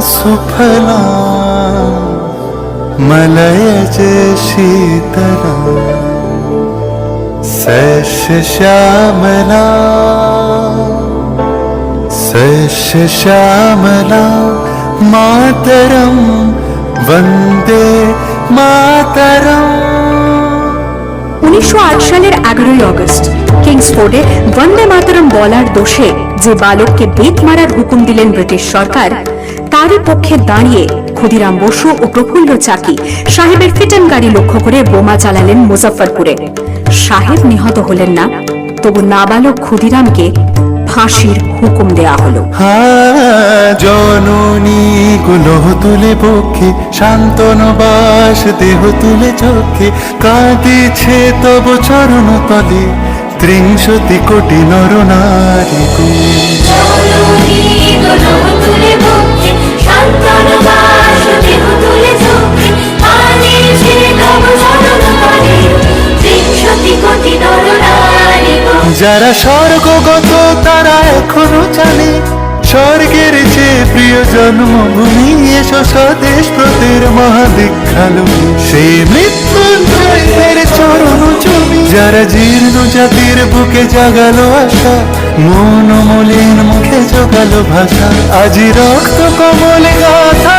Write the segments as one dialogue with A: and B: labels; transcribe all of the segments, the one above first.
A: सुफला मलयज शीतला सस्य श्यामला सस्य श्यामला मातरम वंदे मातरम।
B: 1908 সালের 11ই আগস্ট কিংসফোর্ডে বন্দে মাতরম বলার দোষে যে বালককে বেত মারার হুকুম দিলেন ব্রিটিশ সরকার, তারই পক্ষে দাঁড়িয়ে ক্ষুদিরাম বসু ও প্রফুল্ল চাকি সাহেবের ফিটন গাড়ি লক্ষ্য করে বোমা চালালেন মুজফ্ফরপুরে। সাহেব নিহত হলেন না, তবু নাবালক ক্ষুদিরামকে ফাঁসির হুকুম দেয়া হলো।
A: জননী গুলোহ তুলে বক্ষে শান্তনবাস দেহ তুলে চোখে কাঁদিছে তব চরণ তলে ৩০ কোটি নর নারী গো। যারা স্বর্গগত তারা এখনো জানে স্বর্গের যে প্রিয় জন্মভূমি এসো স্বদেশ প্রতের মহাদীক্ষালু সে মৃত্যুঞ্জয়ের চরণ জমি। যারা জীর্ণ জাতির বুকে জাগালো আশা মন মলিন মুখে জোগালো ভাষা আজি রক্ত কমলে গাথা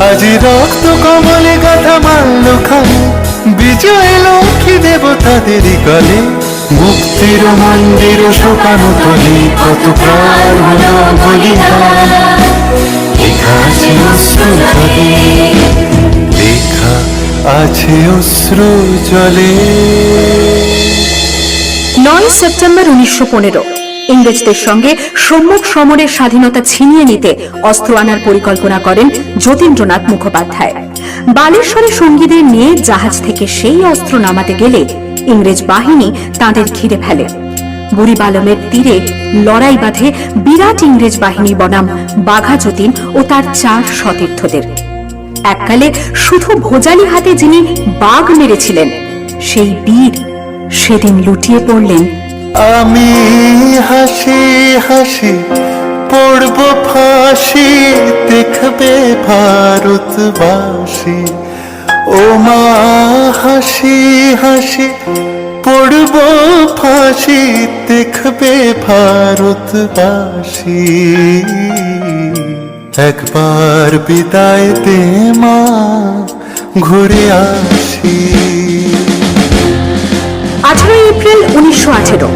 A: আজি রক্ত কমলে গাথা মাল্য খালে বিজয় লক্ষ্মী দেবতাদের গলে মুক্তির মন্দির শোকানো তলি কত প্রাণ হলো বলিদান লেখা আছে অশ্রু জলে লেখা আছে অশ্রু জলে।
B: 9 সেপ্টেম্বর 1915 ইংরেজদের সঙ্গে সম্মুখ সমরের স্বাধীনতা ছিনিয়ে নিতে অস্ত্র আনার পরিকল্পনা করেন যতীন্দ্রনাথ মুখোপাধ্যায়। বালেশ্বরে সঙ্গীদের নিয়ে জাহাজ থেকে সেই অস্ত্র নামাতে গেলে ইংরেজ বাহিনী তাঁদের ঘিরে ফেলে। বুড়িবালমের তীরে লড়াই বাঁধে বিরাট ইংরেজ বাহিনী বনাম বাঘা যতীন ও তার 4 সতীর্থদের। এককালে শুধু ভোজালি হাতে যিনি বাঘ মেরেছিলেন সেই বীর সেদিন লুটিয়ে পড়লেন।
A: আমি হাসি হাসি পড়ব ফাঁসি দেখবে ভারতবাসী ও মা হাসি হাসি পড়ব ফাঁসি দেখবে ভারতবাসী একবার বিদায় দে মা ঘুরে আসি।
B: 18 এপ্রিল 1918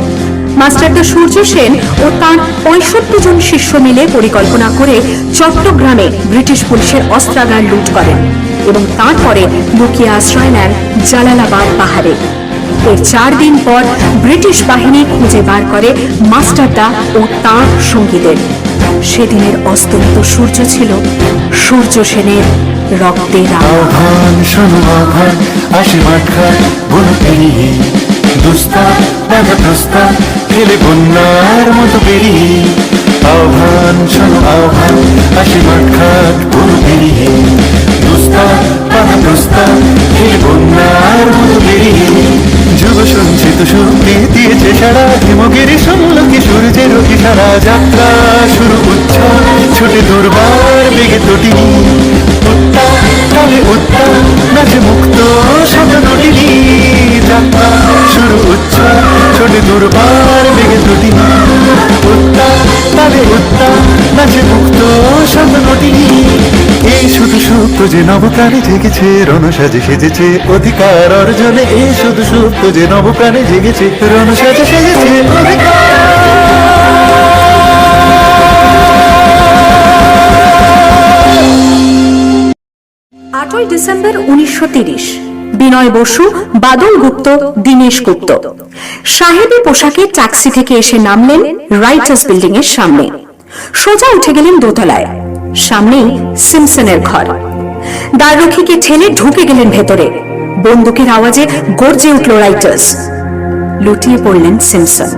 B: মাস্টারদা সূর্য সেন ও তাঁর 65 জন শিষ্য মিলে পরিকল্পনা করে চট্টগ্রামে ব্রিটিশ পুলিশের অস্ত্রাগার লুট করেন এবং তারপরে লুকিয়ে আশ্রয় নেন জালালাবাদ পাহাড়ে। এর 4 দিন পর ব্রিটিশ বাহিনী খুঁজে বার করে মাস্টারদা ও তাঁর সঙ্গীদের। সেদিনের অস্তমিত সূর্য ছিল সূর্য সেনের রক্তের
A: আহ্বান শোনো আহ্বান আসি মাঠঘাট বন পেরিয়ে দুস্তার বাধা প্রস্তার ফেলে বন্যার মতো বেরিয়ে আহ্বান শোনো আহ্বান আসি মাঠঘাট বন পেরিয়ে দুস্তার বাধা প্রস্তার ফেলে বন্যার মতো বেরিয়ে যুব সঞ্চিত শক্তি দিয়েছে সারা হিমগিরি শুনল কি সূর্যের ইশারা যাত্রা শুরু উচ্ছ্বাস ছুটে দুর্বার বেগে তটিনী উত্তাপ তালে উত্তাপ নাচে মুক্ত শত নটিনী যাত্রা শুরু উচ্ছ্বাস ছুটে দুর্বার বেগে তটিনী উত্তাপ তালে উত্তাপ নাচে মুক্ত শত নটিনী। এই শুধু সত্য যে নবপ্রাণে জেগেছে রণসাজে সেজেছে অধিকার অর্জনে এই শুধু সত্য যে নবপ্রাণে জেগেছে রণসাজে সেজেছে অধিকার।
B: 8ই ডিসেম্বর 1930 বিনয় বসু, বাদল গুপ্ত, দীনেশ গুপ্ত সাহেবী পোশাকে ট্যাক্সি থেকে এসে নামলেন রাইটার্স বিল্ডিং এর সামনে। সোজা উঠে গেলেন দোতলায়। সামনেই সিমসনের ঘর। দ্বাররক্ষীকে ঠেলে ঢুকে গেলেন ভেতরে। বন্দুকের আওয়াজে গর্জে উঠল রাইটার্স। লুটিয়ে পড়লেন সিমসন।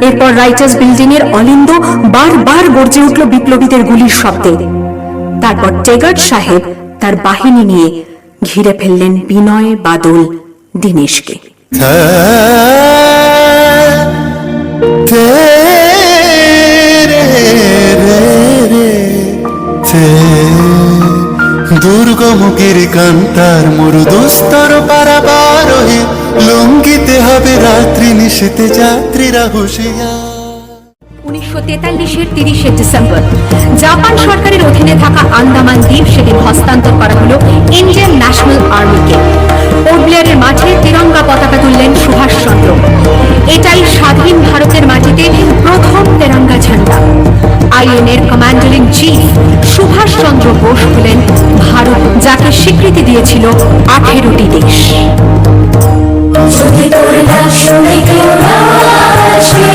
B: এরপর রাইটার্স বিল্ডিং এর অলিন্দ বারবার গর্জে উঠল বিপ্লবীদের গুলির শব্দে। তারপর টেগার্ট সাহেব তার বাহিনী নিয়ে ঘিরে ফেললেন বিনয়, বাদল, দীনেশকে।
A: তেরে তার মরুদুস্তর পারাবার হে লঙ্ঘিতে হবে রাত্রি নিশীতে যাত্রীরা হুঁশিয়ার।
B: 1943-এর 30শে ডিসেম্বর জাপান সরকারের অধীনে থাকা আন্দামান দ্বীপ সেদিন হস্তান্তর করা হলো ইন্ডিয়ান ন্যাশনাল আর্মিকে। পোর্ট ব্লেয়ারের মাঠে তিরঙ্গা পতাকা তুললেন সুভাষচন্দ্র। এটাই স্বাধীন ভারতের মাটিতে প্রথম তেরঙ্গা ঝান্ডা। আইএনএর commander in chief Subhash Chandra Bose হলেন ভারত, যাকে স্বীকৃতি দিয়েছিল 18টি দেশ।
C: যদি তোর লাশ শুনে কেউ না আসে,